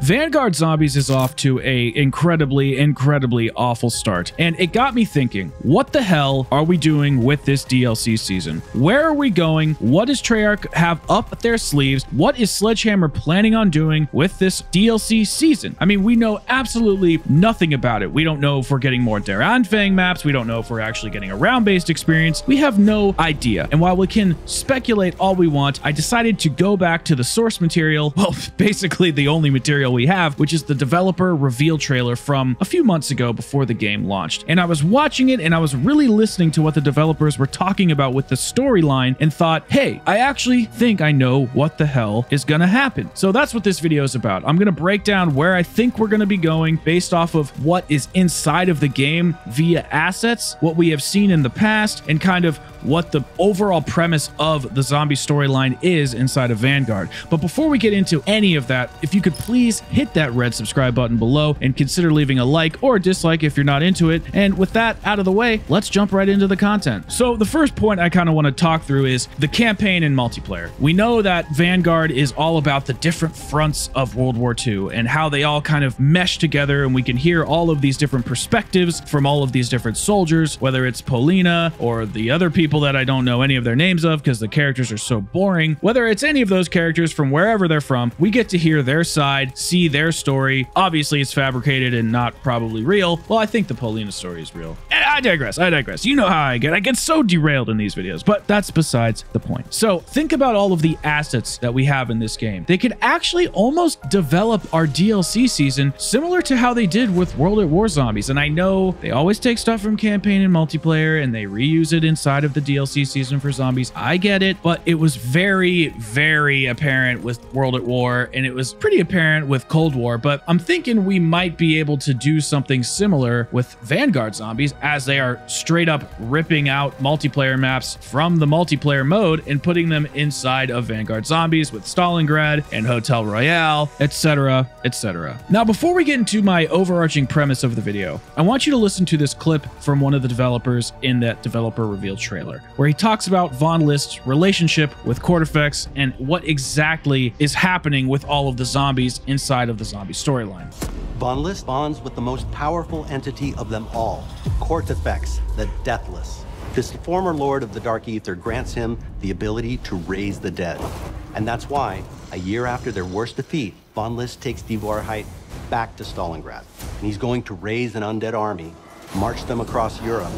Vanguard Zombies is off to a incredibly awful start, and it got me thinking, what the hell are we doing with this DLC season? Where are we going? What does Treyarch have up their sleeves? What is Sledgehammer planning on doing with this DLC season? I mean, we know absolutely nothing about it. We don't know if we're getting more Der Anfang maps. We don't know if we're actually getting a round-based experience. We have no idea. And while we can speculate all we want, I decided to go back to the source material, well, basically the only material we have, which is the developer reveal trailer from a few months ago before the game launched. And I was watching it and I was really listening to what the developers were talking about with the storyline and thought, hey, I actually think I know what the hell is gonna happen. So that's what this video is about. I'm gonna break down where I think we're gonna be going based off of what is inside of the game via assets, what we have seen in the past, and kind of what the overall premise of the zombie storyline is inside of Vanguard. But before we get into any of that, if you could please hit that red subscribe button below and consider leaving a like or a dislike if you're not into it. And with that out of the way, let's jump right into the content. So the first point I kind of want to talk through is the campaign and multiplayer. We know that Vanguard is all about the different fronts of World War II and how they all kind of mesh together, and we can hear all of these different perspectives from all of these different soldiers, whether it's Polina or the other people that I don't know any of their names of because the characters are so boring. Whether it's any of those characters from wherever they're from, we get to hear their side, see their story. Obviously, it's fabricated and not probably real. Well, I think the Polina story is real. I digress. You know how I get so derailed in these videos, but that's besides the point. So think about all of the assets that we have in this game. They could actually almost develop our DLC season similar to how they did with World at War Zombies. And I know they always take stuff from campaign and multiplayer and they reuse it inside of the DLC season for zombies. I get it, but it was very apparent with World at War, and it was pretty apparent with Cold War. But I'm thinking we might be able to do something similar with Vanguard Zombies, as they are straight up ripping out multiplayer maps from the multiplayer mode and putting them inside of Vanguard Zombies with Stalingrad and Hotel Royale, etc. Now, before we get into my overarching premise of the video, I want you to listen to this clip from one of the developers in that developer reveal trailer, where he talks about Von List's relationship with Cortifex and what exactly is happening with all of the zombies inside of the zombie storyline. Von List bonds with the most powerful entity of them all, Cortifex, the Deathless. This former Lord of the Dark Ether grants him the ability to raise the dead. And that's why, a year after their worst defeat, Von List takes Divorheit back to Stalingrad. And he's going to raise an undead army, march them across Europe,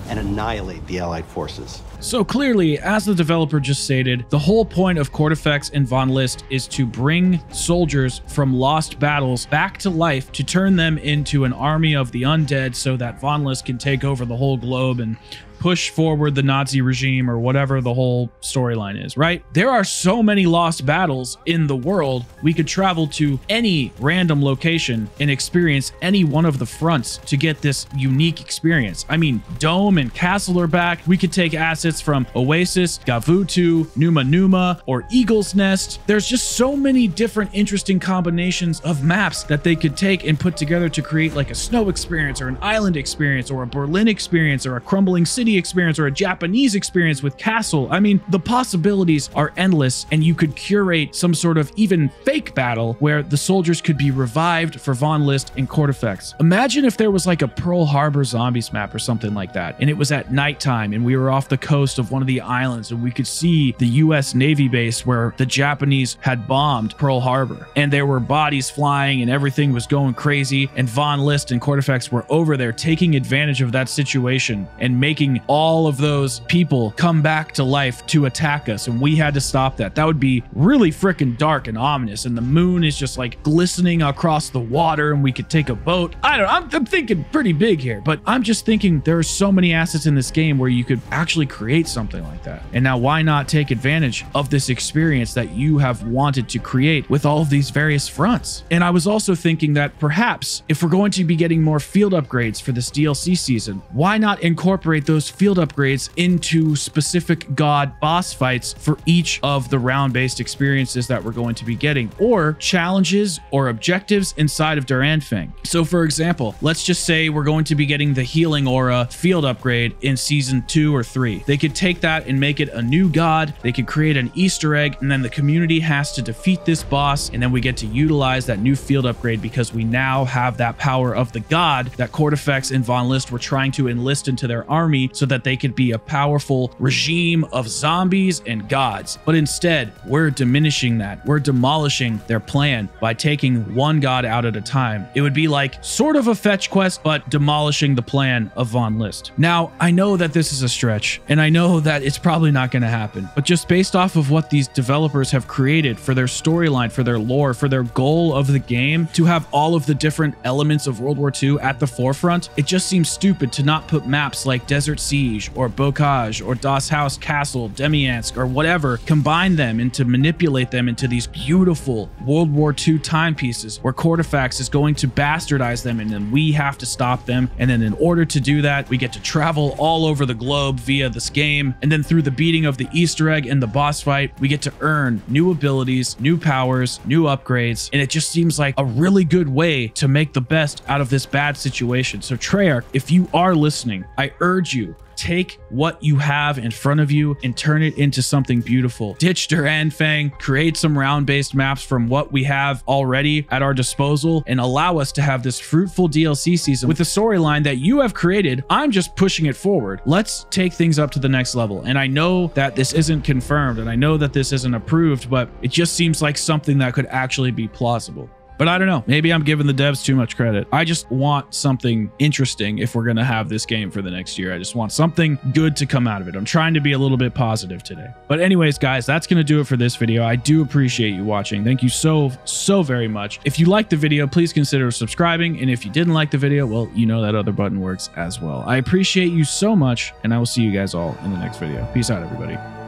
and annihilate the Allied forces. So clearly, as the developer just stated, the whole point of Cortifex and Von List is to bring soldiers from lost battles back to life to turn them into an army of the undead so that Von List can take over the whole globe and push forward the Nazi regime or whatever the whole storyline is, right? There are so many lost battles in the world. We could travel to any random location and experience any one of the fronts to get this unique experience. I mean, Dome and Castle are back. We could take assets from Oasis, Gavutu, Numa Numa, or Eagle's Nest. There's just so many different interesting combinations of maps that they could take and put together to create like a snow experience or an island experience or a Berlin experience or a crumbling city experience or a Japanese experience with Castle. I mean, the possibilities are endless, and you could curate some sort of even fake battle where the soldiers could be revived for Von List and Cortifex. Imagine if there was like a Pearl Harbor Zombies map or something like that, and it was at nighttime and we were off the coast of one of the islands and we could see the US Navy base where the Japanese had bombed Pearl Harbor, and there were bodies flying and everything was going crazy, and Von List and Cortifex were over there taking advantage of that situation and making all of those people come back to life to attack us, and we had to stop that. That would be really freaking dark and ominous, and the moon is just like glistening across the water and we could take a boat. I don't know, I'm thinking pretty big here, but I'm just thinking there are so many assets in this game where you could actually create something like that. And now why not take advantage of this experience that you have wanted to create with all of these various fronts? And I was also thinking that perhaps if we're going to be getting more field upgrades for this DLC season, why not incorporate those field upgrades into specific god boss fights for each of the round-based experiences that we're going to be getting, or challenges or objectives inside of Duranfang. So for example, let's just say we're going to be getting the healing aura field upgrade in season 2 or 3. They could take that and make it a new god. They could create an Easter egg, and then the community has to defeat this boss, and then we get to utilize that new field upgrade because we now have that power of the god that Cortifex and Von List were trying to enlist into their army so that they could be a powerful regime of zombies and gods. But instead, we're diminishing that. We're demolishing their plan by taking one god out at a time. It would be like sort of a fetch quest, but demolishing the plan of Von List. Now, I know that this is a stretch, and I know that it's probably not going to happen, but just based off of what these developers have created for their storyline, for their lore, for their goal of the game, to have all of the different elements of World War II at the forefront, it just seems stupid to not put maps like Desert Siege or Bocage or Das Haus Castle, Demiansk, or whatever, combine them and to manipulate them into these beautiful World War II timepieces where Cortifex is going to bastardize them, and then we have to stop them. And then in order to do that, we get to travel all over the globe via this game. And then through the beating of the Easter egg and the boss fight, we get to earn new abilities, new powers, new upgrades. And it just seems like a really good way to make the best out of this bad situation. So Treyarch, if you are listening, I urge you, take what you have in front of you and turn it into something beautiful. Ditch Duranfang, create some round-based maps from what we have already at our disposal, and allow us to have this fruitful DLC season with a storyline that you have created. I'm just pushing it forward. Let's take things up to the next level. And I know that this isn't confirmed, and I know that this isn't approved, but it just seems like something that could actually be plausible. But I don't know, maybe I'm giving the devs too much credit. I just want something interesting if we're going to have this game for the next year. I just want something good to come out of it. I'm trying to be a little bit positive today. But anyways, guys, that's going to do it for this video. I do appreciate you watching. Thank you so very much. If you liked the video, please consider subscribing. And if you didn't like the video, well, you know that other button works as well. I appreciate you so much, and I will see you guys all in the next video. Peace out, everybody.